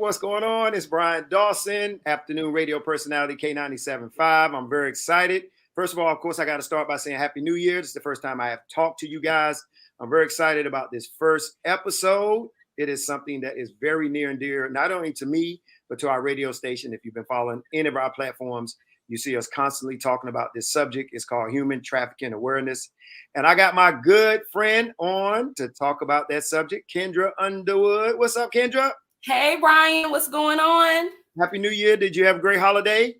What's going on? It's Brian Dawson, afternoon radio personality K97.5. I'm very excited. First of all, of course, I got to start by saying Happy New Year. This is the first time I have talked to you guys. I'm very excited about this first episode. It is something that is very near and dear, not only to me, but to our radio station. If you've been following any of our platforms, you see us constantly talking about this subject. It's called Human Trafficking Awareness. And I got my good friend on to talk about that subject, Kendra Underwood. What's up, Kendra? Hey, Brian, what's going on? Happy New Year. Did you have a great holiday?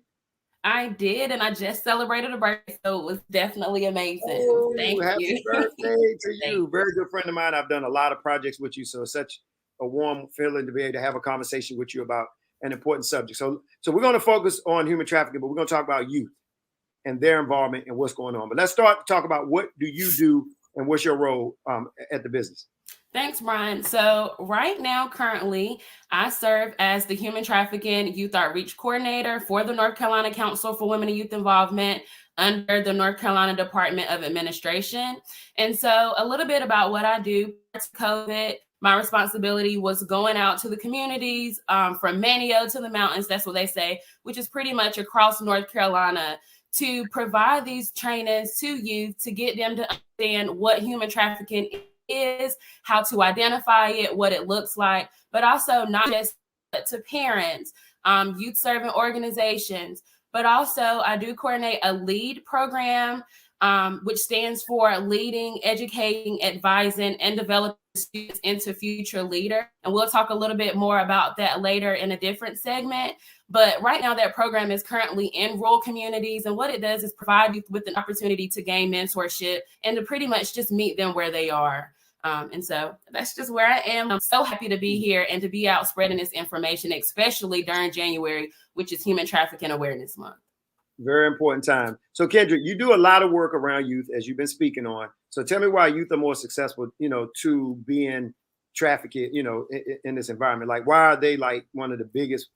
I did, and I just celebrated a birthday, so it was definitely amazing. Oh, Thank happy you. birthday to you. Very good friend of mine. I've done a lot of projects with you, so it's such a warm feeling to be able to have a conversation with you about an important subject. So we're going to focus on human trafficking, but we're going to talk about youth and their involvement and what's going on. But let's start to talk about what do you do and what's your role at the business? Thanks, Brian. So right now, currently, I serve as the Human Trafficking Youth Outreach Coordinator for the North Carolina Council for Women and Youth Involvement under the North Carolina Department of Administration. And so a little bit about what I do. COVID, my responsibility was going out to the communities from Manio to the mountains, that's what they say, which is pretty much across North Carolina, to provide these trainings to youth to get them to understand what human trafficking is, how to identify it, what it looks like, but also not just to parents, youth serving organizations, but also I do coordinate a LEAD program, which stands for Leading, Educating, Advising, and Developing Students into Future Leader. And we'll talk a little bit more about that later in a different segment. But right now, that program is currently in rural communities. And what it does is provide youth with an opportunity to gain mentorship and to pretty much just meet them where they are. And so that's just where I am. I'm so happy to be here and to be out spreading this information, especially during January, which is Human Trafficking Awareness Month. Very important time. So Kendra, you do a lot of work around youth, as you've been speaking on. So tell me why youth are more successful, to being trafficked, in this environment. Like, why are they like one of the biggest,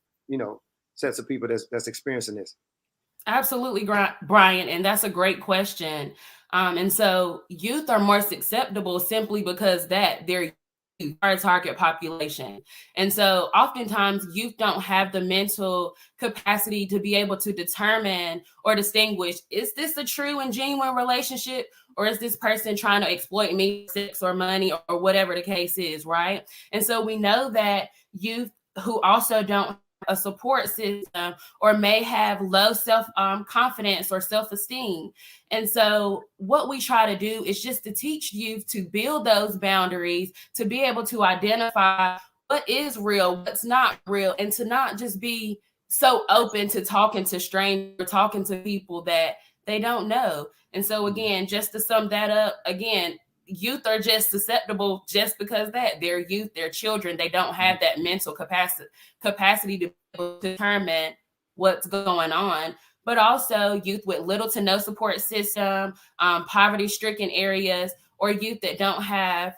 sets of people that's experiencing this? Absolutely, Brian. And that's a great question. And so youth are more susceptible simply because they're our target population. And so oftentimes youth don't have the mental capacity to be able to determine or distinguish, is this a true and genuine relationship, or is this person trying to exploit me, sex or money, or whatever the case is, right? And so we know that youth who also don't a support system or may have low self-confidence or self-esteem. And so what we try to do is just to teach youth to build those boundaries, to be able to identify what is real, what's not real, and to not just be so open to talking to strangers, talking to people that they don't know. And so again, just to sum that up, again, youth are just susceptible just because they're youth, they're children. They don't have that mental capacity to determine what's going on, but also youth with little to no support system, poverty-stricken areas, or youth that don't have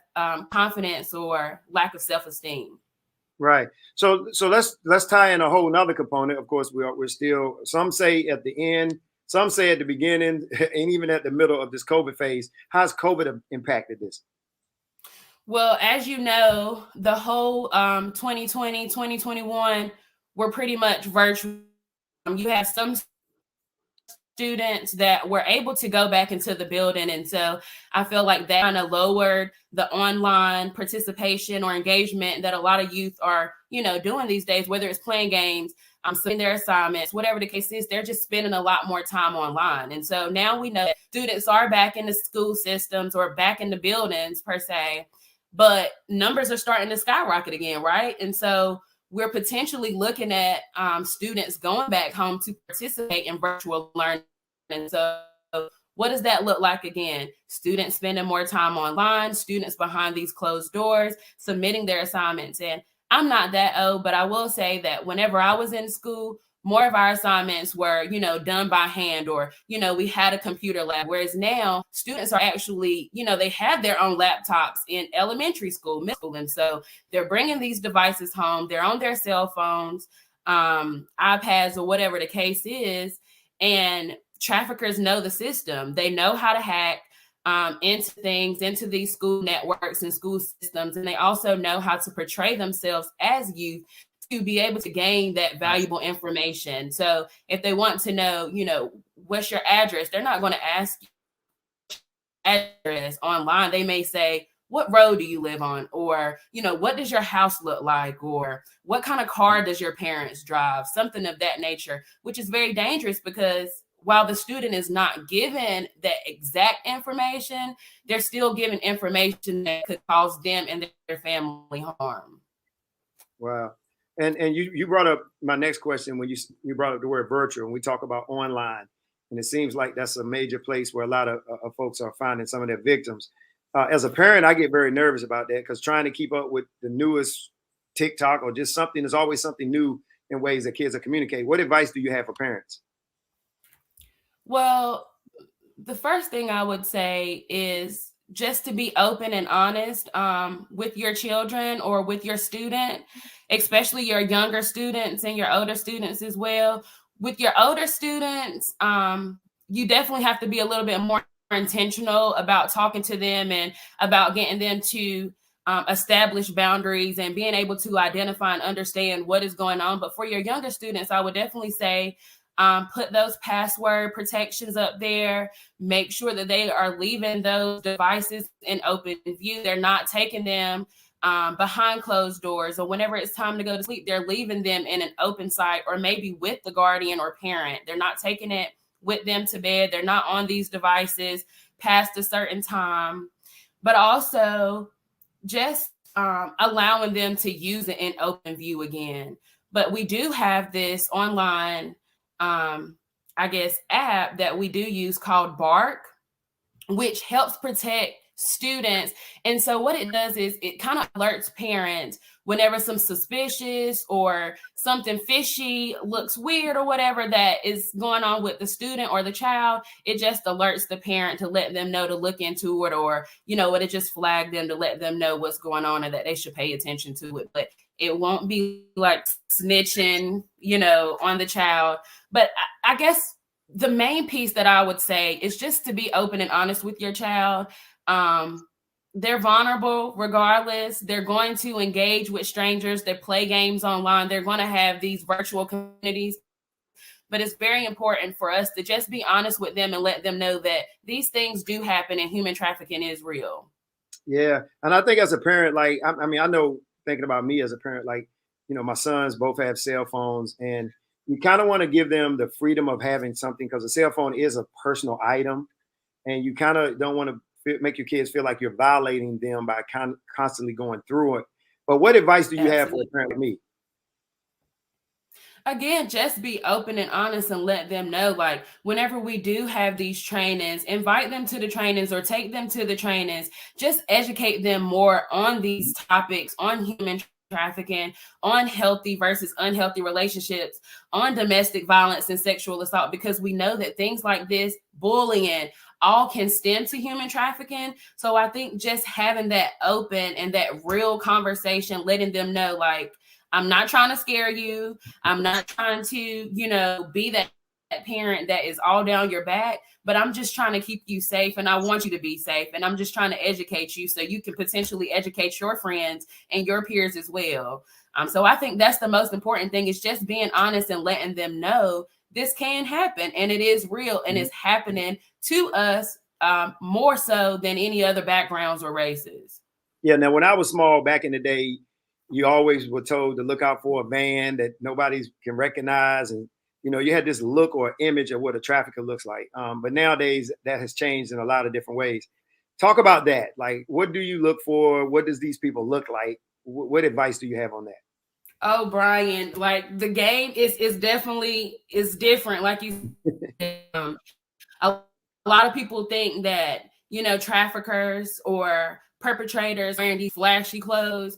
confidence or lack of self-esteem. Right. So let's tie in a whole nother component. Of course, we're still, some say at the end, some say at the beginning, and even at the middle of this COVID phase. How's COVID impacted this? Well, as you know, the whole 2020, 2021 were pretty much virtual. You have some students that were able to go back into the building. And so I feel like that kind of lowered the online participation or engagement that a lot of youth are, doing these days, whether it's playing games, submitting their assignments, whatever the case is, they're just spending a lot more time online. And so now we know that students are back in the school systems or back in the buildings per se, but numbers are starting to skyrocket again, right? And so we're potentially looking at students going back home to participate in virtual learning. And so what does that look like again? Students spending more time online, students behind these closed doors, submitting their assignments. And I'm not that old, but I will say that whenever I was in school, more of our assignments were, done by hand, or, we had a computer lab. Whereas now students are actually, they have their own laptops in elementary school, middle school. And so they're bringing these devices home. They're on their cell phones, iPads, or whatever the case is. And traffickers know the system. They know how to hack into these school networks and school systems. And they also know how to portray themselves as youth to be able to gain that valuable information. So if they want to know, what's your address, they're not going to ask you address online. They may say, what road do you live on? Or, what does your house look like? Or what kind of car does your parents drive? Something of that nature, which is very dangerous because while the student is not given that exact information, they're still given information that could cause them and their family harm. Wow. And you brought up my next question when you brought up the word virtual, and we talk about online. And it seems like that's a major place where a lot of folks are finding some of their victims. As a parent, I get very nervous about that because trying to keep up with the newest TikTok or just something, there's always something new in ways that kids are communicating. What advice do you have for parents? Well, the first thing I would say is just to be open and honest with your children or with your student, especially your younger students and your older students as well. With your older students, you definitely have to be a little bit more intentional about talking to them and about getting them to establish boundaries and being able to identify and understand what is going on. But for your younger students, I would definitely say put those password protections up there. Make sure that they are leaving those devices in open view. They're not taking them behind closed doors, or whenever it's time to go to sleep, they're leaving them in an open site or maybe with the guardian or parent. They're not taking it with them to bed. They're not on these devices past a certain time, but also just allowing them to use it in open view again. But we do have this online app that we do use called Bark, which helps protect students. And so what it does is it kind of alerts parents whenever some suspicious or something fishy looks weird or whatever that is going on with the student or the child. It just alerts the parent to let them know to look into it, or, it just flagged them to let them know what's going on and that they should pay attention to it. But it won't be like snitching, on the child. But I guess the main piece that I would say is just to be open and honest with your child. They're vulnerable regardless. They're going to engage with strangers. They play games online. They're going to have these virtual communities. But it's very important for us to just be honest with them and let them know that these things do happen and human trafficking is real. Yeah. And I think as a parent, like, I mean, I know thinking about me as a parent, like, my sons both have cell phones, and you kind of want to give them the freedom of having something because a cell phone is a personal item, and you kind of don't want to make your kids feel like you're violating them by constantly going through it. But what advice do you have for a parent like me? Again, just be open and honest and let them know, like, whenever we do have these trainings, invite them to the trainings or take them to the trainings. Just educate them more on these topics, on human trafficking, on healthy versus unhealthy relationships, on domestic violence and sexual assault, because we know that things like this, bullying, all can stem to human trafficking. So I think just having that open and that real conversation, letting them know, like, I'm not trying to scare you. I'm not trying to, be that parent that is all down your back, but I'm just trying to keep you safe, and I want you to be safe. And I'm just trying to educate you so you can potentially educate your friends and your peers as well. So I think that's the most important thing, is just being honest and letting them know this can happen and it is real and it's happening to us more so than any other backgrounds or races. Yeah. Now, when I was small back in the day, you always were told to look out for a van that nobody can recognize. And, you had this look or image of what a trafficker looks like. But nowadays that has changed in a lot of different ways. Talk about that. Like, what do you look for? What does these people look like? What advice do you have on that? Oh, Brian, like, the game is definitely is different. Like you said, a lot of people think that, traffickers or perpetrators wearing these flashy clothes,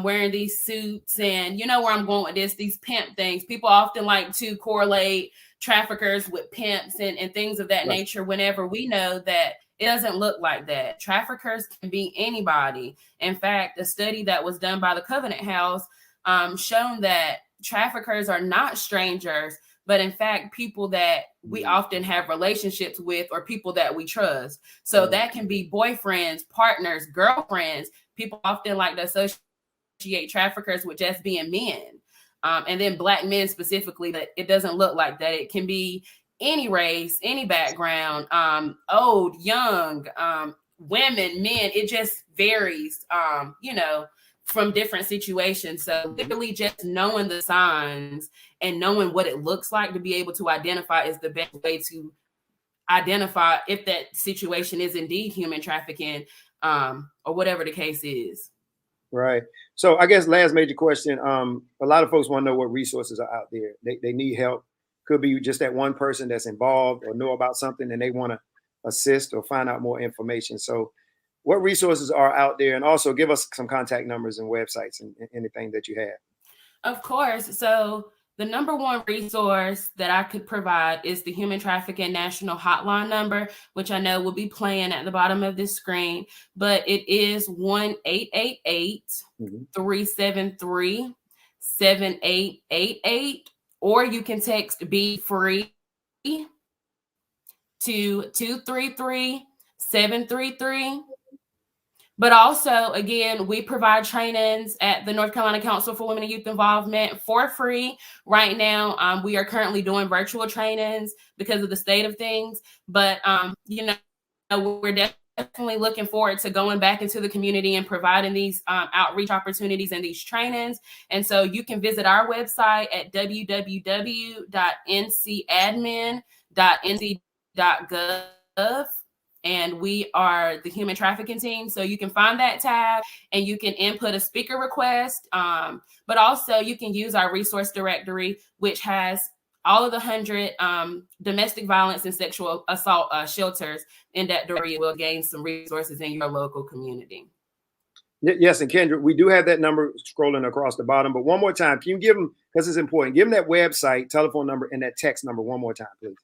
wearing these suits, and where I'm going with this, these pimp things. People often like to correlate traffickers with pimps and things of that nature, whenever we know that it doesn't look like that. Traffickers can be anybody. In fact, a study that was done by the Covenant House shown that traffickers are not strangers, but in fact, people that we often have relationships with or people that we trust. So that can be boyfriends, partners, girlfriends. People often like to associate traffickers with just being men. and then Black men specifically, but it doesn't look like that. It can be any race, any background, old, young, women, men. It just varies, from different situations. So literally just knowing the signs and knowing what it looks like to be able to identify is the best way to identify if that situation is indeed human trafficking, or whatever the case is. Right. So I guess last major question. A lot of folks want to know what resources are out there. They need help. Could be just that one person that's involved or know about something and they want to assist or find out more information. So what resources are out there? And also give us some contact numbers and websites and anything that you have. Of course. So the number one resource that I could provide is the Human Trafficking National Hotline number, which I know will be playing at the bottom of this screen, but it is 1-888-373-7888, or you can text Be Free to 233-733. But also, again, we provide trainings at the North Carolina Council for Women and Youth Involvement for free. Right now, we are currently doing virtual trainings because of the state of things. But, we're definitely looking forward to going back into the community and providing these outreach opportunities and these trainings. And so you can visit our website at www.ncadmin.nc.gov. And we are the human trafficking team. So you can find that tab and you can input a speaker request. But also you can use our resource directory, which has all of the 100 domestic violence and sexual assault shelters in that directory. Will gain some resources in your local community. Yes, and Kendra, we do have that number scrolling across the bottom. But one more time, can you give them, because it's important, give them that website, telephone number, and that text number one more time, please.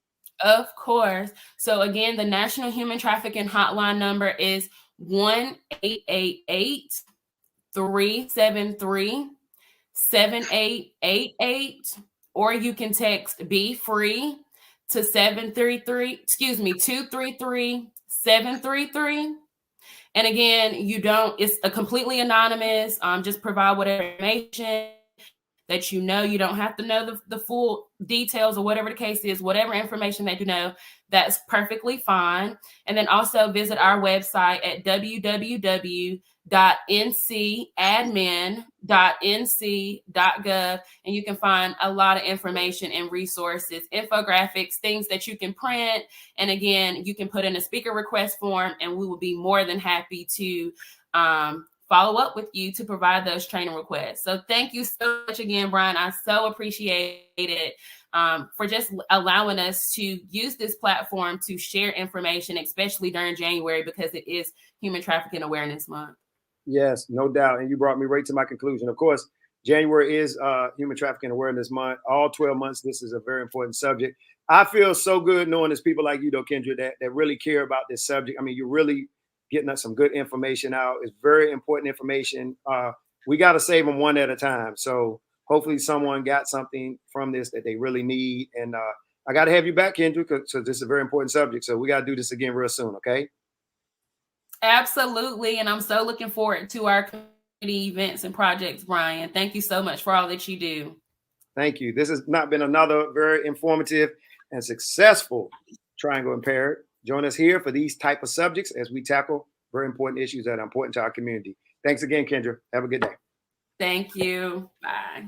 Of course. So again, the National Human Trafficking Hotline number is 1-888-373-7888, or you can text Be Free to 233-733. And again, it's a completely anonymous. Just provide whatever information that you know. You don't have to know the full details or whatever the case is. Whatever information that you know, that's perfectly fine. And then also visit our website at www.ncadmin.nc.gov, and you can find a lot of information and resources, infographics, things that you can print. And again, you can put in a speaker request form, and we will be more than happy to follow up with you to provide those training requests. So thank you so much again, Brian. I so appreciate it for just allowing us to use this platform to share information, especially during January, because it is Human Trafficking Awareness Month. Yes, no doubt. And you brought me right to my conclusion. Of course, January is Human Trafficking Awareness Month. All 12 months, this is a very important subject. I feel so good knowing there's people like you, though, Kendra, that really care about this subject. I mean, you're really getting us some good information out. It's very important information. We got to save them one at a time. So hopefully someone got something from this that they really need. And I got to have you back, Kendra, because this is a very important subject. So we got to do this again real soon, okay? Absolutely. And I'm so looking forward to our community events and projects, Brian. Thank you so much for all that you do. Thank you. This has not been another very informative and successful Triangle Impaired. Join us here for these type of subjects as we tackle very important issues that are important to our community. Thanks again, Kendra. Have a good day. Thank you. Bye.